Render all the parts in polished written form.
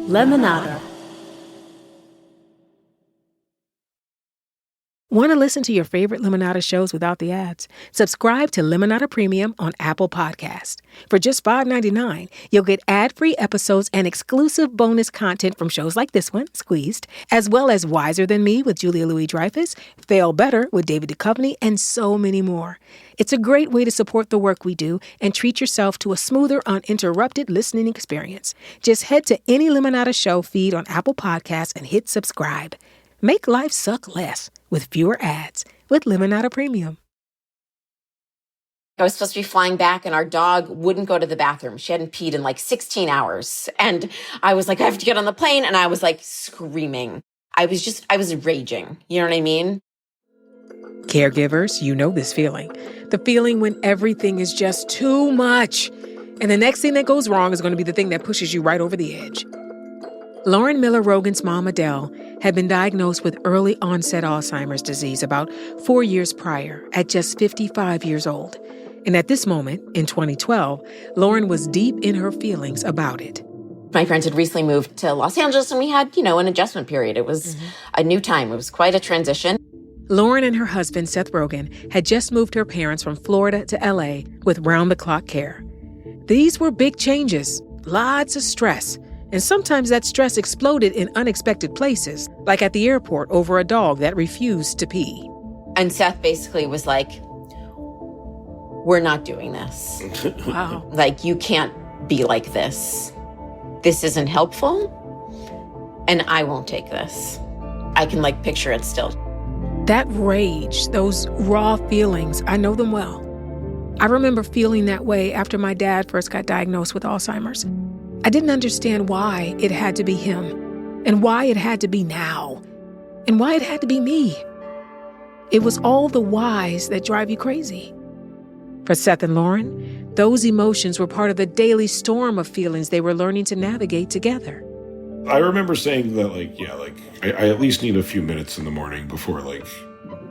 Lemonada. Want to listen to your favorite Lemonada shows without the ads? Subscribe to Lemonada Premium on Apple Podcast. For just $5.99, you'll get ad-free episodes and exclusive bonus content from shows like this one, Squeezed, as well as Wiser Than Me with Julia Louis-Dreyfus, Fail Better with David Duchovny, and so many more. It's a great way to support the work we do and treat yourself to a smoother, uninterrupted listening experience. Just head to any Lemonada show feed on Apple Podcasts and hit subscribe. Make life suck less with fewer ads with Lemonada Premium. I was supposed to be flying back and our dog wouldn't go to the bathroom. She hadn't peed in like 16 hours. And I was like, I have to get on the plane. And I was like screaming. I was raging. You know what I mean? Caregivers, you know this feeling. The feeling when everything is just too much. And the next thing that goes wrong is going to be the thing that pushes you right over the edge. Lauren Miller Rogen's mom, Adele, had been diagnosed with early onset Alzheimer's disease about 4 years prior at just 55 years old. And at this moment, in 2012, Lauren was deep in her feelings about it. My parents had recently moved to Los Angeles and we had, an adjustment period. It was a new time. It was quite a transition. Lauren and her husband, Seth Rogen, had just moved her parents from Florida to LA with round-the-clock care. These were big changes, lots of stress. And sometimes that stress exploded in unexpected places, like at the airport over a dog that refused to pee. And Seth basically was like, we're not doing this. Wow. Like, you can't be like this. This isn't helpful, and I won't take this. I can, picture it still. That rage, those raw feelings, I know them well. I remember feeling that way after my dad first got diagnosed with Alzheimer's. I didn't understand why it had to be him, and why it had to be now, and why it had to be me. It was all the whys that drive you crazy. For Seth and Lauren, those emotions were part of the daily storm of feelings they were learning to navigate together. I remember saying that, I at least need a few minutes in the morning before,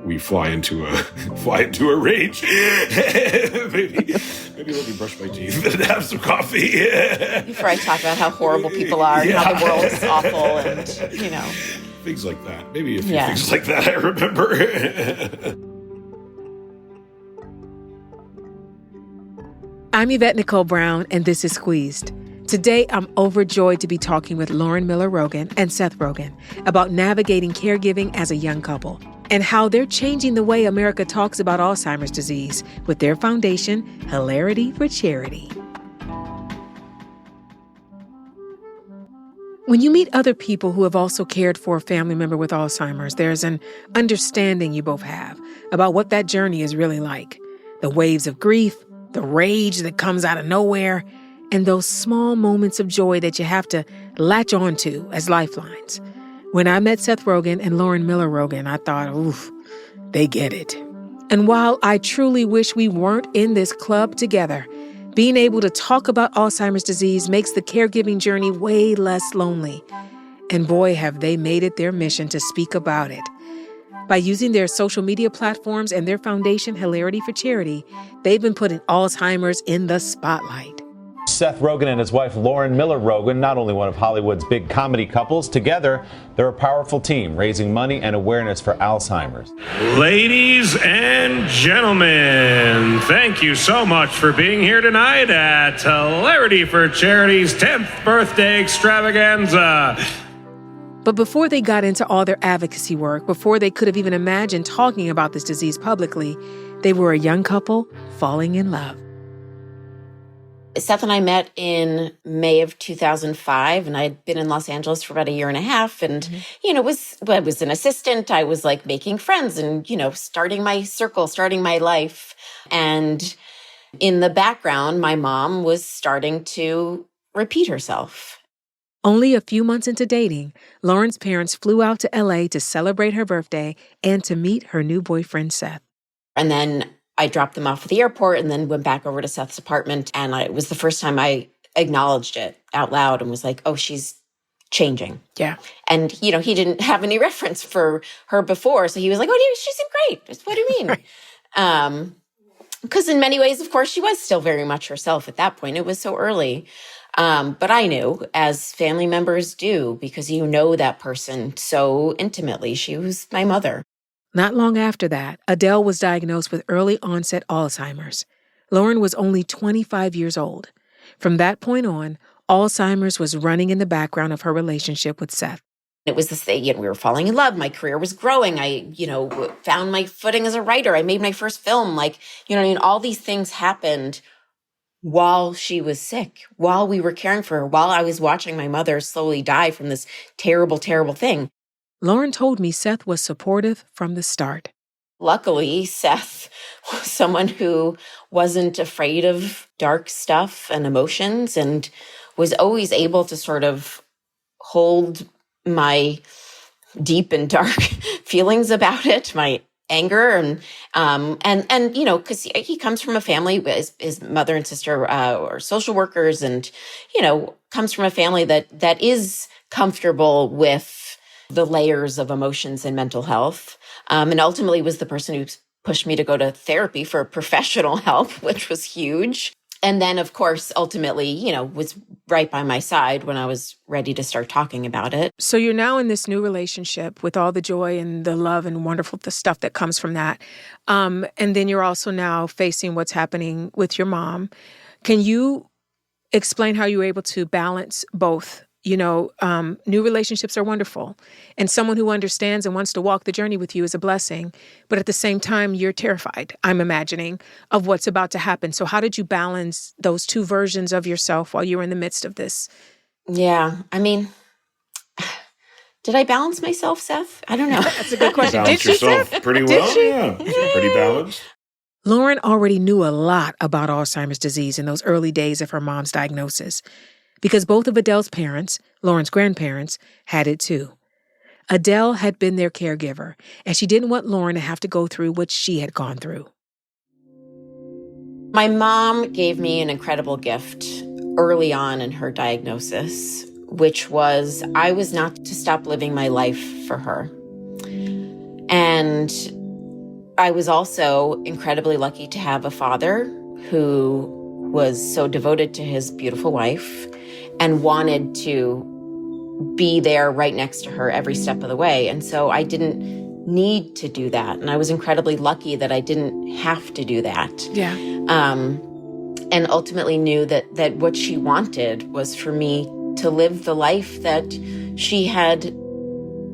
we fly into a rage. maybe let me brush my teeth and have some coffee. Before I talk about how horrible people are and how the world is awful and, Things like that. Maybe a few things like that I remember. I'm Yvette Nicole Brown, and this is Squeezed. Today, I'm overjoyed to be talking with Lauren Miller Rogen and Seth Rogen about navigating caregiving as a young couple and how they're changing the way America talks about Alzheimer's disease with their foundation, Hilarity for Charity. When you meet other people who have also cared for a family member with Alzheimer's, there's an understanding you both have about what that journey is really like. The waves of grief, the rage that comes out of nowhere, and those small moments of joy that you have to latch onto as lifelines. When I met Seth Rogen and Lauren Miller Rogen, I thought, oof, they get it. And while I truly wish we weren't in this club together, being able to talk about Alzheimer's disease makes the caregiving journey way less lonely. And boy, have they made it their mission to speak about it. By using their social media platforms and their foundation, Hilarity for Charity, they've been putting Alzheimer's in the spotlight. Seth Rogen and his wife Lauren Miller Rogen, not only one of Hollywood's big comedy couples, together they're a powerful team raising money and awareness for Alzheimer's. Ladies and gentlemen, thank you so much for being here tonight at Hilarity for Charity's 10th birthday extravaganza. But before they got into all their advocacy work, before they could have even imagined talking about this disease publicly, they were a young couple falling in love. Seth and I met in May of 2005, and I had been in Los Angeles for about a year and a half. And, I was an assistant. I was making friends and, starting my circle, starting my life. And in the background, my mom was starting to repeat herself. Only a few months into dating, Lauren's parents flew out to LA to celebrate her birthday and to meet her new boyfriend, Seth. And then I dropped them off at the airport and then went back over to Seth's apartment. And it was the first time I acknowledged it out loud and was like, oh, she's changing. Yeah. And, he didn't have any reference for her before. So he was like, oh, she seemed great. What do you mean? Right. Because in many ways, of course, she was still very much herself at that point. It was so early. But I knew, as family members do, because you know that person so intimately. She was my mother. Not long after that, Adele was diagnosed with early onset Alzheimer's. Lauren was only 25 years old. From that point on, Alzheimer's was running in the background of her relationship with Seth. It was this thing, we were falling in love. My career was growing. I, found my footing as a writer. I made my first film. All these things happened while she was sick, while we were caring for her, while I was watching my mother slowly die from this terrible, terrible thing. Lauren told me Seth was supportive from the start. Luckily, Seth was someone who wasn't afraid of dark stuff and emotions and was always able to sort of hold my deep and dark feelings about it, my anger and because he comes from a family, his mother and sister are social workers, and comes from a family that is comfortable with the layers of emotions and mental health, and ultimately was the person who pushed me to go to therapy for professional help, which was huge. And then, of course, ultimately, was right by my side when I was ready to start talking about it. So you're now in this new relationship with all the joy and the love and wonderful the stuff that comes from that. And then you're also now facing what's happening with your mom. Can you explain how you were able to balance both? New relationships are wonderful. And someone who understands and wants to walk the journey with you is a blessing. But at the same time, you're terrified, I'm imagining, of what's about to happen. So how did you balance those two versions of yourself while you were in the midst of this? Yeah. Did I balance myself, Seth? I don't know. That's a good question. Balance yourself pretty well. Yeah. Pretty balanced. Lauren already knew a lot about Alzheimer's disease in those early days of her mom's diagnosis, because both of Adele's parents, Lauren's grandparents, had it too. Adele had been their caregiver, and she didn't want Lauren to have to go through what she had gone through. My mom gave me an incredible gift early on in her diagnosis, which was I was not to stop living my life for her. And I was also incredibly lucky to have a father who was so devoted to his beautiful wife and wanted to be there right next to her every step of the way. And so I didn't need to do that. And I was incredibly lucky that I didn't have to do that. Yeah. And ultimately knew that what she wanted was for me to live the life that she had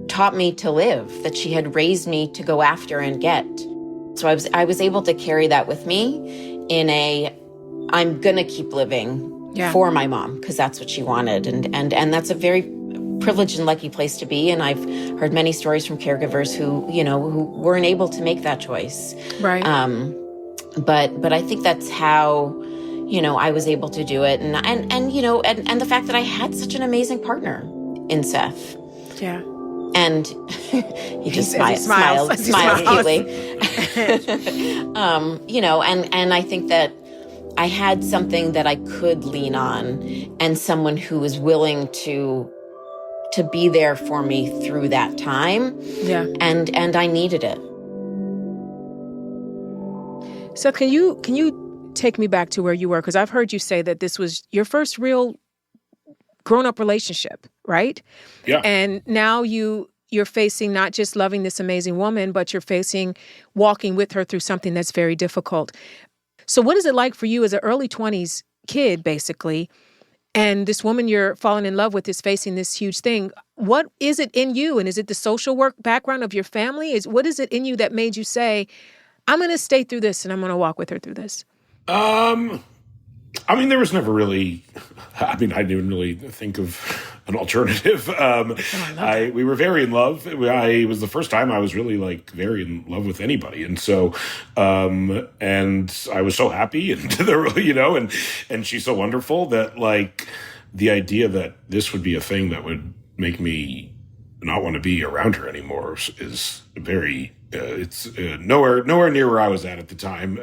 taught me to live, that she had raised me to go after and get. So I was able to carry that with me in I'm gonna keep living for my mom because that's what she wanted, and that's a very privileged and lucky place to be. And I've heard many stories from caregivers who weren't able to make that choice. Right. But I think that's how I was able to do it, and the fact that I had such an amazing partner in Seth. Yeah. And he just smiles cutely. And I think that I had something that I could lean on, and someone who was willing to be there for me through that time. Yeah. And I needed it. So can you take me back to where you were? Because I've heard you say that this was your first real grown-up relationship, right? Yeah. And now you're facing not just loving this amazing woman, but you're facing walking with her through something that's very difficult. So what is it like for you as an early 20s kid, basically, and this woman you're falling in love with is facing this huge thing? What is it in you? And is it the social work background of your family? What is it in you that made you say, I'm going to stay through this and I'm going to walk with her through this? There was never really, I didn't really think of an alternative. We were very in love. It was the first time I was really very in love with anybody. And so, and I was so happy and, and she's so wonderful that the idea that this would be a thing that would make me not want to be around her anymore is very, it's nowhere near where I was at the time,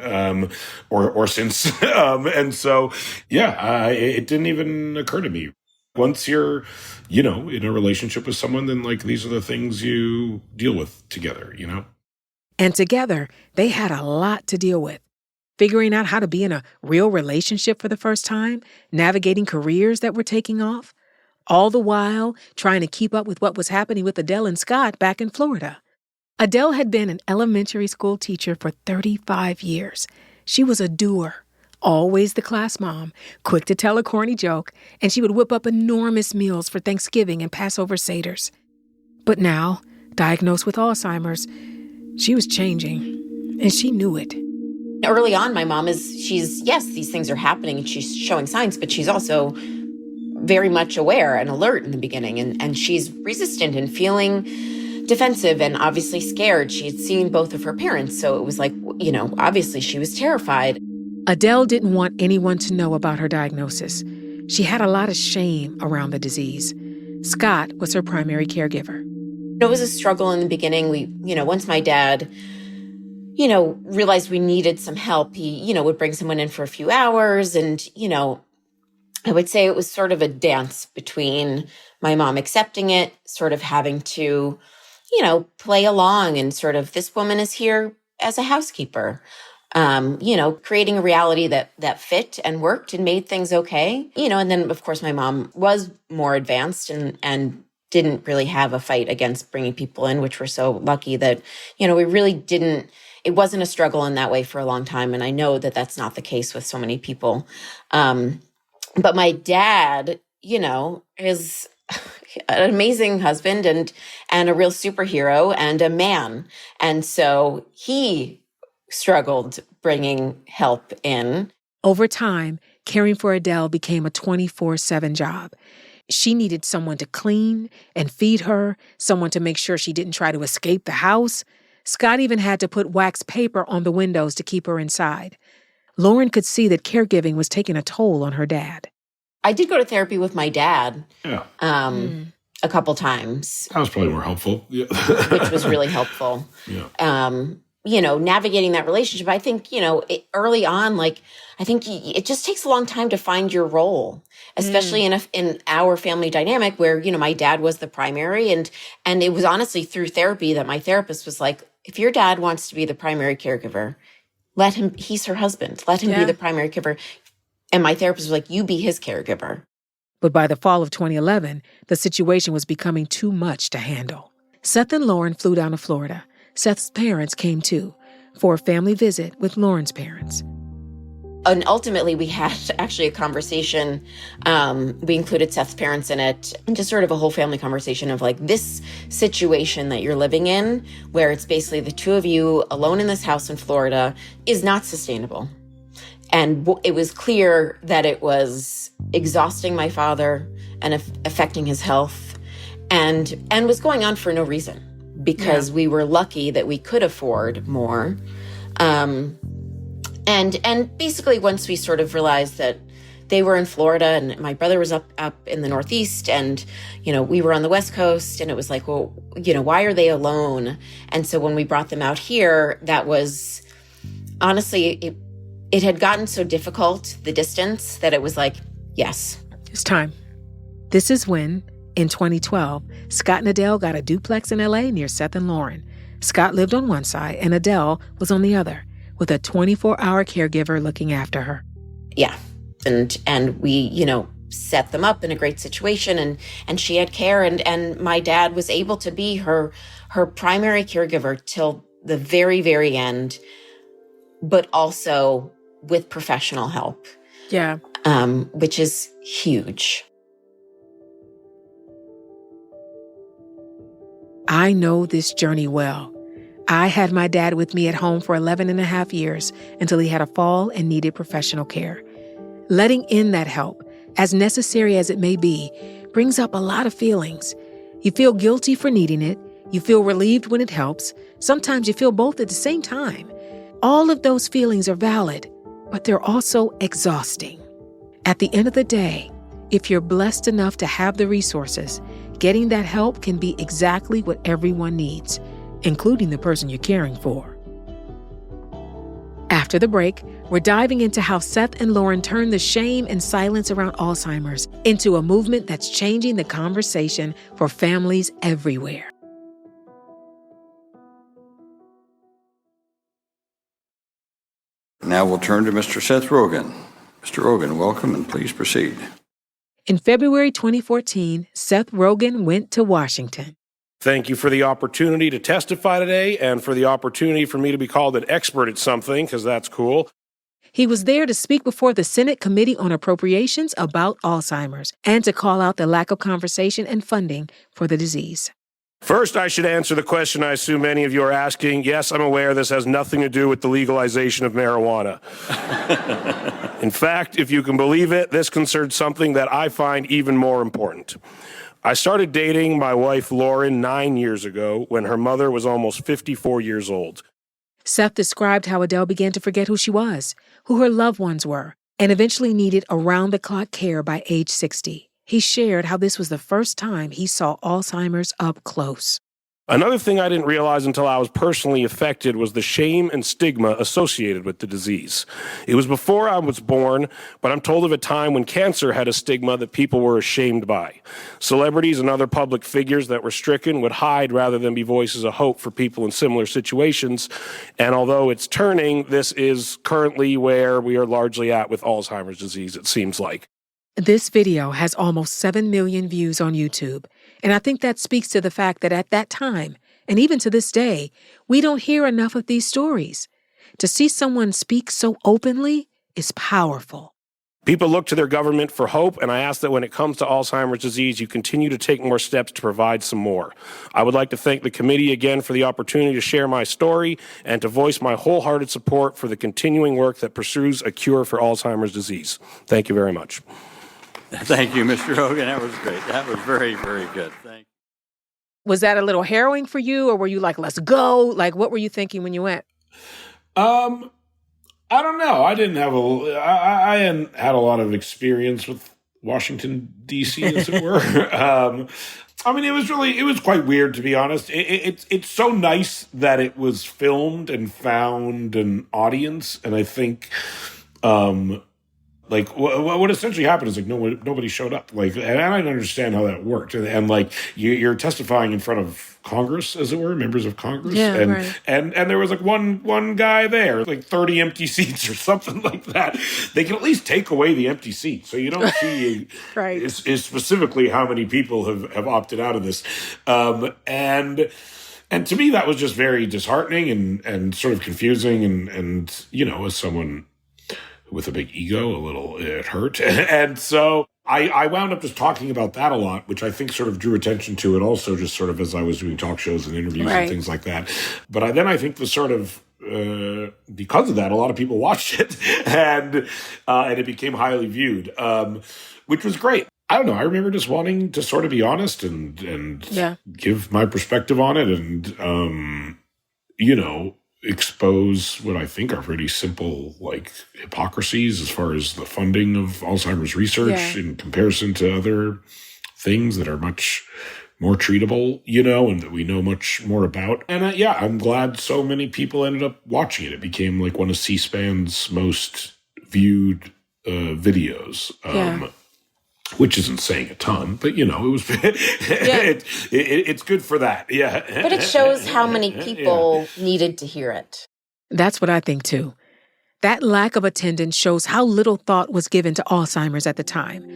or since. And so, it didn't even occur to me. Once you're, in a relationship with someone, then these are the things you deal with together, And together, they had a lot to deal with. figuring out how to be in a real relationship for the first time, navigating careers that were taking off, all the while trying to keep up with what was happening with Adele and Scott back in Florida. Adele had been an elementary school teacher for 35 years. She was a doer, always the class mom, quick to tell a corny joke, and she would whip up enormous meals for Thanksgiving and Passover seders. But now, diagnosed with Alzheimer's, she was changing, and she knew it. Early on, my mom yes, these things are happening and she's showing signs, but she's also very much aware and alert in the beginning. And she's resistant and feeling defensive and obviously scared. She had seen both of her parents. So it was like, obviously she was terrified. Adele didn't want anyone to know about her diagnosis. She had a lot of shame around the disease. Scott was her primary caregiver. It was a struggle in the beginning. Once my dad, realized we needed some help, he, would bring someone in for a few hours. And, I would say it was sort of a dance between my mom accepting it, sort of having to, play along and sort of, this woman is here as a housekeeper, creating a reality that fit and worked and made things okay. And then, of course, my mom was more advanced and didn't really have a fight against bringing people in, which we're so lucky that, we really didn't. It wasn't a struggle in that way for a long time. And I know that that's not the case with so many people. But my dad, is an amazing husband and a real superhero and a man. And so he struggled bringing help in. Over time, caring for Adele became a 24/7 job. She needed someone to clean and feed her, someone to make sure she didn't try to escape the house. Scott even had to put wax paper on the windows to keep her inside. Lauren could see that caregiving was taking a toll on her dad. I did go to therapy with my dad Yeah. A couple times. That was probably more helpful. Yeah. Which was really helpful. Yeah. Navigating that relationship. I think, early on, I think it just takes a long time to find your role, especially in our family dynamic where, my dad was the primary. And it was honestly through therapy that my therapist was like, if your dad wants to be the primary caregiver, he's her husband. Let him be the primary caregiver. And my therapist was like, you be his caregiver. But by the fall of 2011, the situation was becoming too much to handle. Seth and Lauren flew down to Florida. Seth's parents came too for a family visit with Lauren's parents. And ultimately, we had actually a conversation. We included Seth's parents in it, and just sort of a whole family conversation of this situation that you're living in, where it's basically the two of you alone in this house in Florida, is not sustainable. And it was clear that it was exhausting my father and affecting his health, and was going on for no reason, because we were lucky that we could afford more. And basically, once we sort of realized that they were in Florida and my brother was up in the Northeast and, we were on the West Coast, and it was like, well, why are they alone? And so when we brought them out here, that was honestly, it had gotten so difficult, the distance, that it was like, yes. It's time. This is when, in 2012, Scott and Adele got a duplex in LA near Seth and Lauren. Scott lived on one side and Adele was on the other, with a 24-hour caregiver looking after her. Yeah. And we, set them up in a great situation, and she had care, and my dad was able to be her primary caregiver till the very, very end, but also with professional help. Yeah. Which is huge. I know this journey well. I had my dad with me at home for 11 and a half years until he had a fall and needed professional care. Letting in that help, as necessary as it may be, brings up a lot of feelings. You feel guilty for needing it. You feel relieved when it helps. Sometimes you feel both at the same time. All of those feelings are valid, but they're also exhausting. At the end of the day, if you're blessed enough to have the resources, getting that help can be exactly what everyone needs, including the person you're caring for. After the break, we're diving into how Seth and Lauren turned the shame and silence around Alzheimer's into a movement that's changing the conversation for families everywhere. Now we'll turn to Mr. Seth Rogen. Mr. Rogen, welcome, and please proceed. In February 2014, Seth Rogen went to Washington. Thank you for the opportunity to testify today and for the opportunity for me to be called an expert at something, because that's cool. He was there to speak before the Senate Committee on Appropriations about Alzheimer's and to call out the lack of conversation and funding for the disease. First, I should answer the question I assume many of you are asking. Yes, I'm aware this has nothing to do with the legalization of marijuana. In fact, if you can believe it, this concerns something that I find even more important. I started dating my wife, Lauren, 9 years ago when her mother was almost 54 years old. Seth described how Adele began to forget who she was, who her loved ones were, and eventually needed around-the-clock care by age 60. He shared how this was the first time he saw Alzheimer's up close. Another thing I didn't realize until I was personally affected was the shame and stigma associated with the disease. It was before I was born, but I'm told of a time when cancer had a stigma that people were ashamed by. Celebrities and other public figures that were stricken would hide rather than be voices of hope for people in similar situations. And although it's turning, this is currently where we are largely at with Alzheimer's disease, it seems like. This video has almost 7 million views on YouTube, and I think that speaks to the fact that at that time, and even to this day, we don't hear enough of these stories. To see someone speak so openly is powerful. People look to their government for hope, and I ask that when it comes to Alzheimer's disease, you continue to take more steps to provide some more. I would like to thank the committee again for the opportunity to share my story and to voice my wholehearted support for the continuing work that pursues a cure for Alzheimer's disease. Thank you very much. Thank you, Mr. Rogen. That was great. That was very, very good. Thank you. Was that a little harrowing for you, or were you like, let's go? Like, what were you thinking when you went? I don't know. I hadn't had a lot of experience with Washington, D.C., as it were. I mean, it was quite weird, to be honest. It's so nice that it was filmed and found an audience. And I think, like what essentially happened is like nobody showed up. Like, and I didn't understand how that worked. And like you're testifying in front of Congress, as it were, members of Congress. Yeah, and, right. and there was like one guy there, like 30 empty seats or something like that. They can at least take away the empty seats, so you don't see Right. is specifically how many people have opted out of this. And to me, that was just very disheartening and sort of confusing. And you know, as someone with a big ego, it hurt. And so I wound up just talking about that a lot, which I think sort of drew attention to it also, just sort of as I was doing talk shows and interviews Right. and things like that. But then I think the sort of, because of that, a lot of people watched it and it became highly viewed, which was great. I don't know. I remember just wanting to sort of be honest and Yeah. give my perspective on it and, you know, expose what I think are pretty simple, like, hypocrisies as far as the funding of Alzheimer's research in comparison to other things that are much more treatable, you know, and that we know much more about. And I'm glad so many people ended up watching it. It became like one of C-SPAN's most viewed videos. Which isn't saying a ton, but you know, it was. It's good for that, yeah. But it shows how many people needed to hear it. That's what I think, too. That lack of attendance shows how little thought was given to Alzheimer's at the time.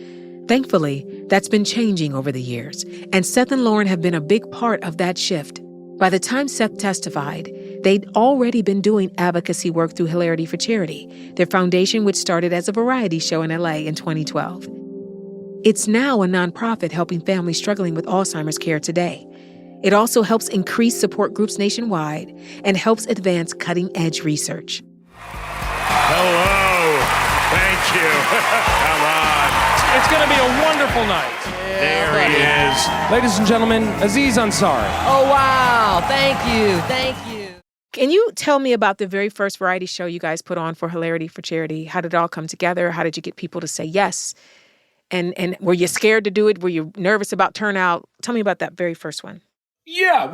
Thankfully, that's been changing over the years, and Seth and Lauren have been a big part of that shift. By the time Seth testified, they'd already been doing advocacy work through Hilarity for Charity, their foundation which started as a variety show in L.A. in 2012. It's now a nonprofit helping families struggling with Alzheimer's care today. It also helps increase support groups nationwide and helps advance cutting-edge research. Hello. Thank you. Come on. It's going to be a wonderful night. There he is. Ladies and gentlemen, Aziz Ansari. Oh, wow. Thank you. Thank you. Can you tell me about the very first variety show you guys put on for Hilarity for Charity? How did it all come together? How did you get people to say yes? And were you scared to do it? Were you nervous about turnout? Tell me about that very first one. Yeah,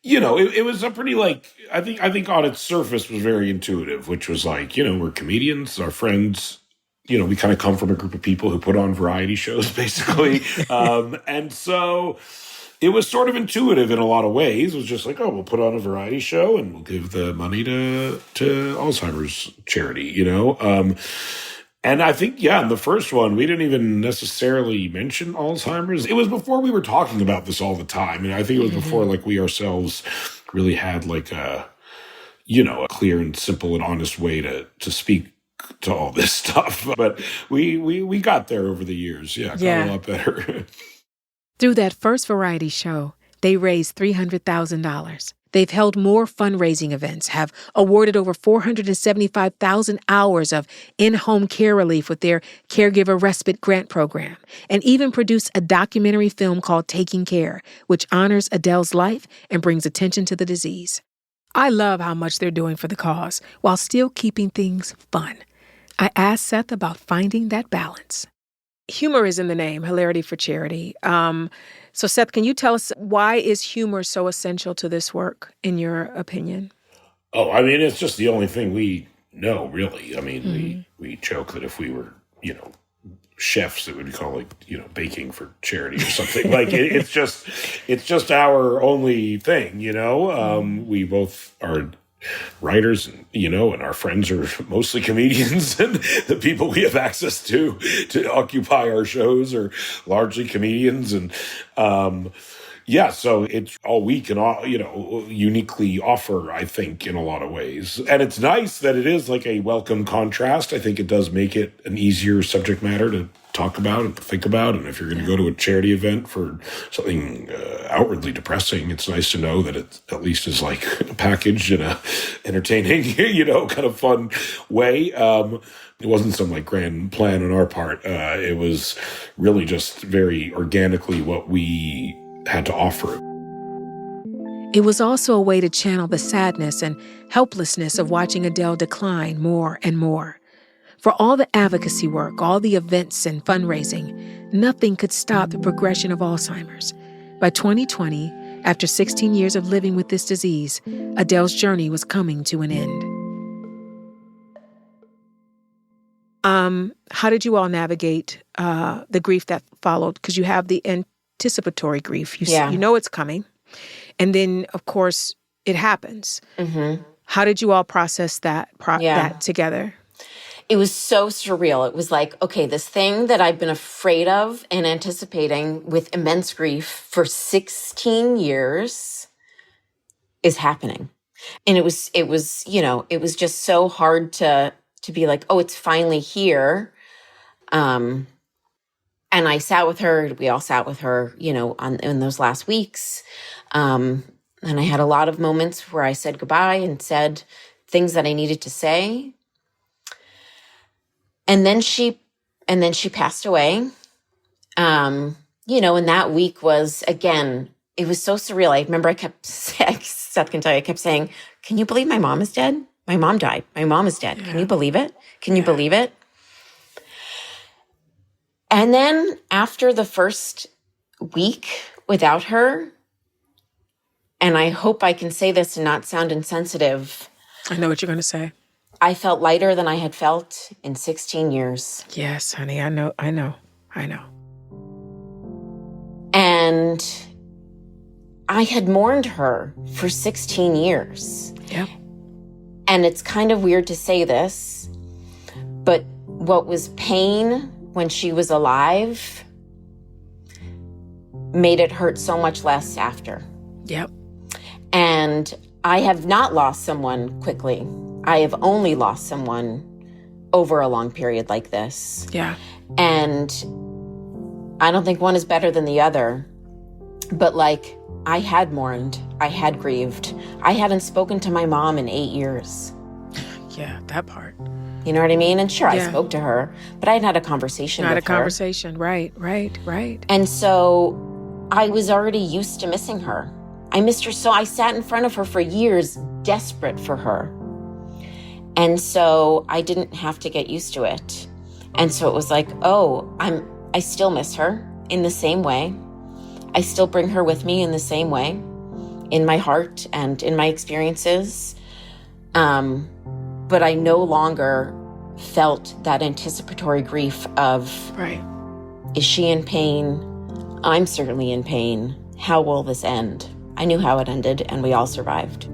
you know, it was a pretty, like, I think on its surface was very intuitive, which was like, you know, we're comedians, our friends, you know, we kind of come from a group of people who put on variety shows, basically. And so, it was sort of intuitive in a lot of ways. It was just like, oh, we'll put on a variety show and we'll give the money to Alzheimer's charity, And I think, in the first one, we didn't even necessarily mention Alzheimer's. It was before we were talking about this all the time. And I think it was before, like, we ourselves really had, like, a clear and simple and honest way to speak to all this stuff. But we got there over the years. Got a lot better. Through that first variety show, they raised $300,000. They've held more fundraising events, have awarded over 475,000 hours of in-home care relief with their Caregiver Respite Grant Program, and even produced a documentary film called Taking Care, which honors Adele's life and brings attention to the disease. I love how much they're doing for the cause while still keeping things fun. I asked Seth about finding that balance. Humor is in the name, Hilarity for Charity. So Seth, can you tell us, why is humor so essential to this work, in your opinion? Oh, I mean, it's just the only thing we know, really. I mean, we joke that if we were, chefs, it would be called, like, baking for charity or something. Like, it's just our only thing, We both are writers, and our friends are mostly comedians, and the people we have access to occupy our shows are largely comedians, and so it's all we can, uniquely offer, I think, in a lot of ways. And it's nice that it is like a welcome contrast. I think it does make it an easier subject matter to talk about and think about. And if you're going to go to a charity event for something outwardly depressing, it's nice to know that it at least is like packaged in a entertaining, kind of fun way. It wasn't some like grand plan on our part. It was really just very organically what we had to offer. It was also a way to channel the sadness and helplessness of watching Adele decline more and more. For all the advocacy work, all the events and fundraising, nothing could stop the progression of Alzheimer's. By 2020, after 16 years of living with this disease, Adele's journey was coming to an end. How did you all navigate the grief that followed? Because you have the anticipatory grief. You know it's coming. And then, of course, it happens. Mm-hmm. How did you all process that together? It was so surreal. It was like, okay, this thing that I've been afraid of and anticipating with immense grief for 16 years is happening. And it was just so hard to be like, oh, it's finally here. And I sat with her. We all sat with her, in those last weeks. And I had a lot of moments where I said goodbye and said things that I needed to say. And then she passed away. And that week was, again, it was so surreal. I remember Seth can tell you, I kept saying, can you believe my mom is dead? My mom died. My mom is dead. Yeah. Can you believe it? Can you believe it? And then after the first week without her, and I hope I can say this and not sound insensitive. I know what you're going to say. I felt lighter than I had felt in 16 years. Yes, honey, I know. And I had mourned her for 16 years. Yep. And it's kind of weird to say this, but what was pain when she was alive made it hurt so much less after. Yep. And I have not lost someone quickly. I have only lost someone over a long period like this. Yeah. And I don't think one is better than the other. But like, I had mourned. I had grieved. I hadn't spoken to my mom in 8 years. Yeah, that part. You know what I mean? And sure, I spoke to her, but I hadn't had a conversation with her. Not a conversation, right. And so I was already used to missing her. I missed her so I sat in front of her for years, desperate for her. And so I didn't have to get used to it. And so it was like, oh, I still miss her in the same way. I still bring her with me in the same way, in my heart and in my experiences. But I no longer felt that anticipatory grief of, right. Is she in pain? I'm certainly in pain. how will this end? I knew how it ended, and we all survived.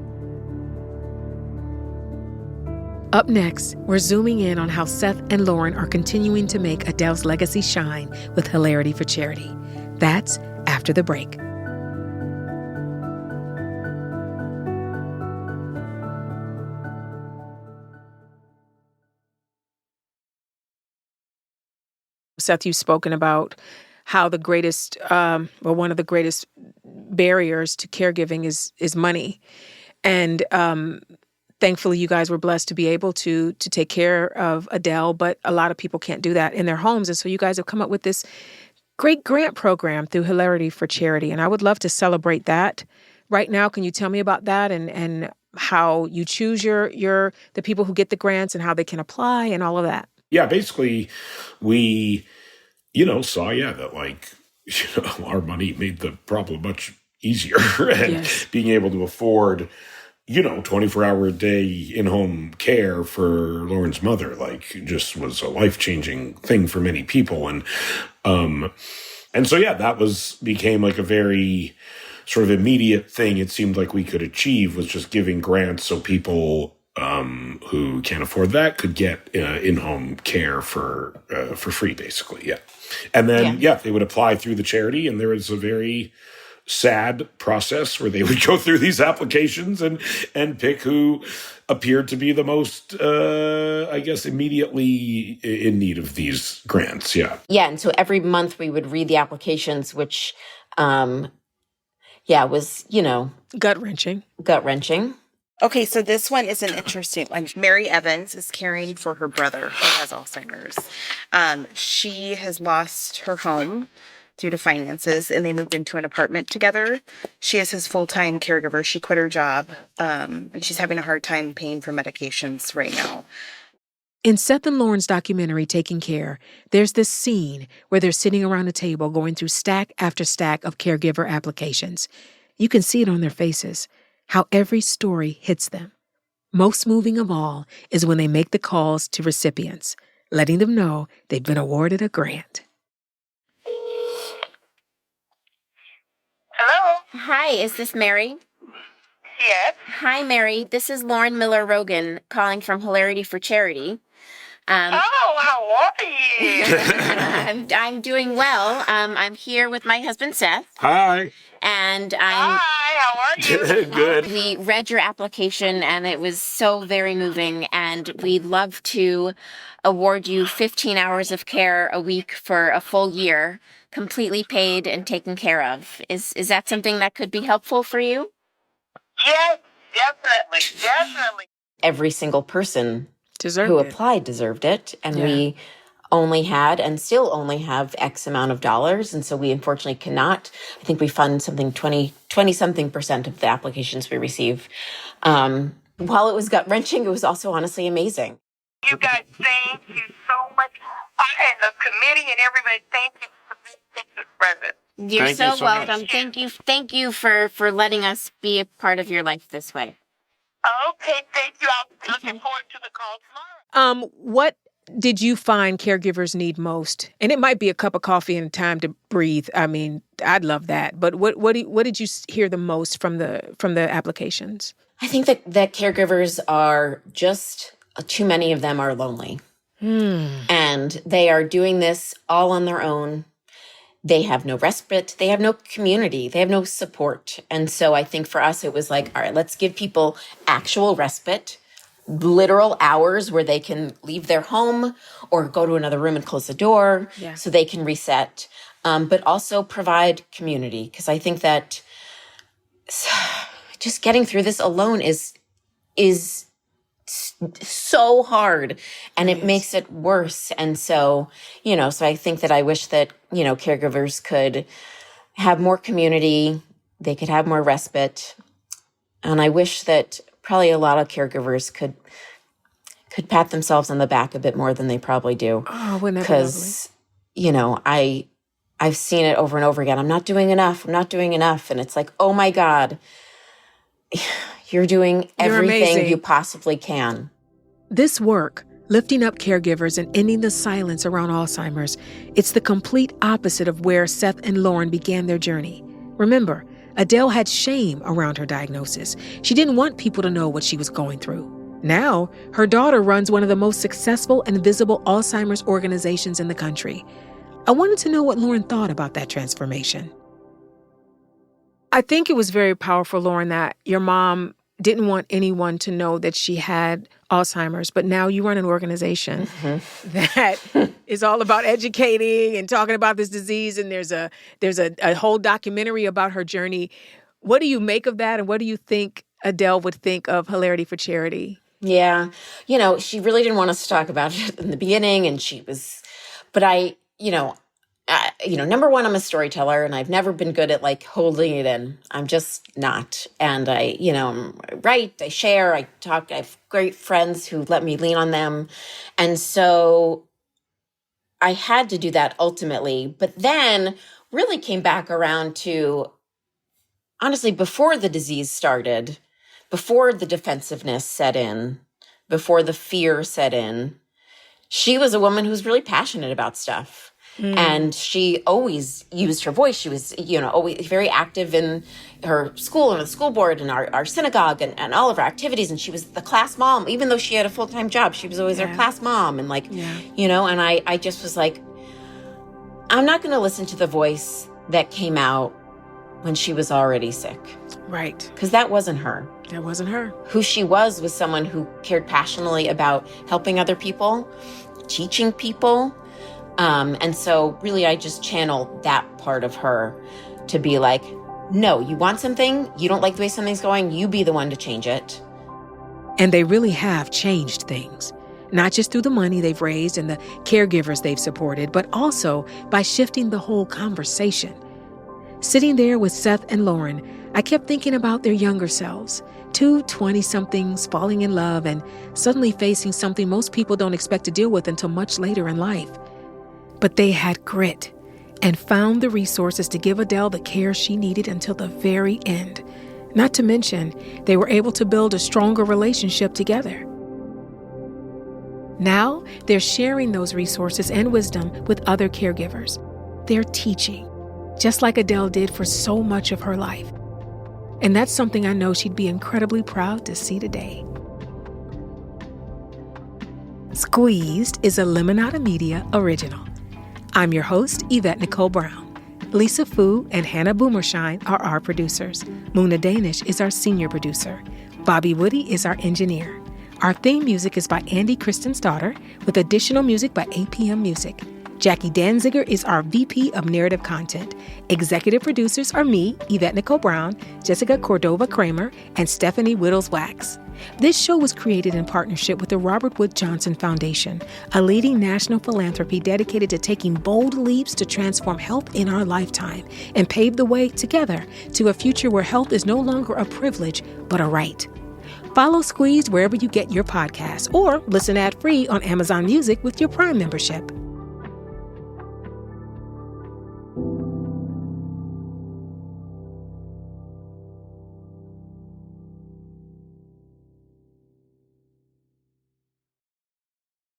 Up next, we're zooming in on how Seth and Lauren are continuing to make Adele's legacy shine with Hilarity for Charity. That's after the break. Seth, you've spoken about how the greatest, one of the greatest barriers to caregiving is money. And thankfully, you guys were blessed to be able to take care of Adele, but a lot of people can't do that in their homes. And so you guys have come up with this great grant program through Hilarity for Charity. And I would love to celebrate that right now. Can you tell me about that and how you choose the people who get the grants and how they can apply and all of that? Yeah, basically, we, saw, that, our money made the problem much easier. And Yes. being able to afford, 24-hour-a-day in-home care for Lauren's mother, just was a life-changing thing for many people. And so, that became a very sort of immediate thing it seemed like we could achieve, was just giving grants so people who can't afford that could get in-home care for free, basically. Yeah. And then, they would apply through the charity, and there was a very sad process where they would go through these applications and pick who appeared to be the most, immediately in need of these grants. Yeah. Yeah, and so every month we would read the applications, which, was, Gut-wrenching. gut-wrenching. Okay, so this one is an interesting one. Mary Evans is caring for her brother who has Alzheimer's. She has lost her home due to finances, and they moved into an apartment together. She is his full-time caregiver. She quit her job, and she's having a hard time paying for medications right now. In Seth and Lauren's documentary, Taking Care, there's this scene where they're sitting around a table going through stack after stack of caregiver applications. You can see it on their faces, how every story hits them. Most moving of all is when they make the calls to recipients, letting them know they've been awarded a grant. Hello? Hi, is this Mary? Yes. Hi, Mary. This is Lauren Miller Rogen calling from Hilarity for Charity. How are you? I'm doing well. I'm here with my husband, Seth. Hi. And Hi, how are you? Good. we read your application, and it was so very moving. And we'd love to award you 15 hours of care a week for a full year, completely paid and taken care of. Is that something that could be helpful for you? Yes, definitely. Every single person Deserved who it. applied deserved it. And Yeah. we only had and still only have X amount of dollars. And so we unfortunately cannot. I think we fund something 20-something% of the applications we receive. While it was gut-wrenching, it was also honestly amazing. You guys, thank you so much. And the committee and everybody, thank you for being present. You're Thank you so so welcome. much. Thank you for letting us be a part of your life this way. Okay, thank you. I'll be looking forward to the call tomorrow. What did you find caregivers need most? And it might be a cup of coffee and time to breathe. I mean, I'd love that. But what did you hear the most from the applications? I think that caregivers are just too many of them are lonely. And they are doing this all on their own. They have no respite. They have no community. They have no support. And so I think for us, it was like, all right, let's give people actual respite, literal hours where they can leave their home or go to another room and close the door so they can reset, but also provide community. Because I think that just getting through this alone is so hard, and it makes it worse. And so, so I think that I wish that, caregivers could have more community, they could have more respite. And I wish that probably a lot of caregivers could pat themselves on the back a bit more than they probably do. Oh, wouldn't that be lovely? Because, I've seen it over and over again. I'm not doing enough. And it's like, oh my God, you're doing everything amazing. you possibly can. This work, lifting up caregivers and ending the silence around Alzheimer's, it's the complete opposite of where Seth and Lauren began their journey. Remember, Adele had shame around her diagnosis. She didn't want people to know what she was going through. Now, her daughter runs one of the most successful and visible Alzheimer's organizations in the country. I wanted to know what Lauren thought about that transformation. I think it was very powerful, Lauren, that your mom didn't want anyone to know that she had Alzheimer's, but now you run an organization that is all about educating and talking about this disease, and there's a whole documentary about her journey. What do you make of that, and what do you think Adele would think of Hilarity for Charity? Yeah. She really didn't want us to talk about it in the beginning, and number one, I'm a storyteller, and I've never been good at holding it in. I'm just not. And I write, I share, I talk. I have great friends who let me lean on them. And so I had to do that ultimately, but then really came back around to, honestly, before the disease started, before the defensiveness set in, before the fear set in, she was a woman who was really passionate about stuff. And she always used her voice. She was, always very active in her school and the school board and our synagogue and all of our activities. And she was the class mom. Even though she had a full-time job, she was always our class mom. And and I just was like, I'm not going to listen to the voice that came out when she was already sick. Right. Because that wasn't her. That wasn't her. Who she was someone who cared passionately about helping other people, teaching people. And so really I just channeled that part of her to be like, no, you want something, you don't like the way something's going, you be the one to change it. And they really have changed things, not just through the money they've raised and the caregivers they've supported, but also by shifting the whole conversation. Sitting there with Seth and Lauren, I kept thinking about their younger selves, two 20-somethings falling in love and suddenly facing something most people don't expect to deal with until much later in life. But they had grit and found the resources to give Adele the care she needed until the very end. Not to mention, they were able to build a stronger relationship together. Now, they're sharing those resources and wisdom with other caregivers. They're teaching, just like Adele did for so much of her life. And that's something I know she'd be incredibly proud to see today. Squeezed is a Lemonada Media original. I'm your host, Yvette Nicole Brown. Lisa Fu and Hannah Boomershine are our producers. Muna Danish is our senior producer. Bobby Woody is our engineer. Our theme music is by Andy Christenstadter, with additional music by APM Music. Jackie Danziger is our VP of Narrative Content. Executive producers are me, Yvette Nicole Brown, Jessica Cordova-Kramer, and Stephanie Whittles-Wax. This show was created in partnership with the Robert Wood Johnson Foundation, a leading national philanthropy dedicated to taking bold leaps to transform health in our lifetime and pave the way together to a future where health is no longer a privilege, but a right. Follow Squeezed wherever you get your podcasts or listen ad-free on Amazon Music with your Prime membership.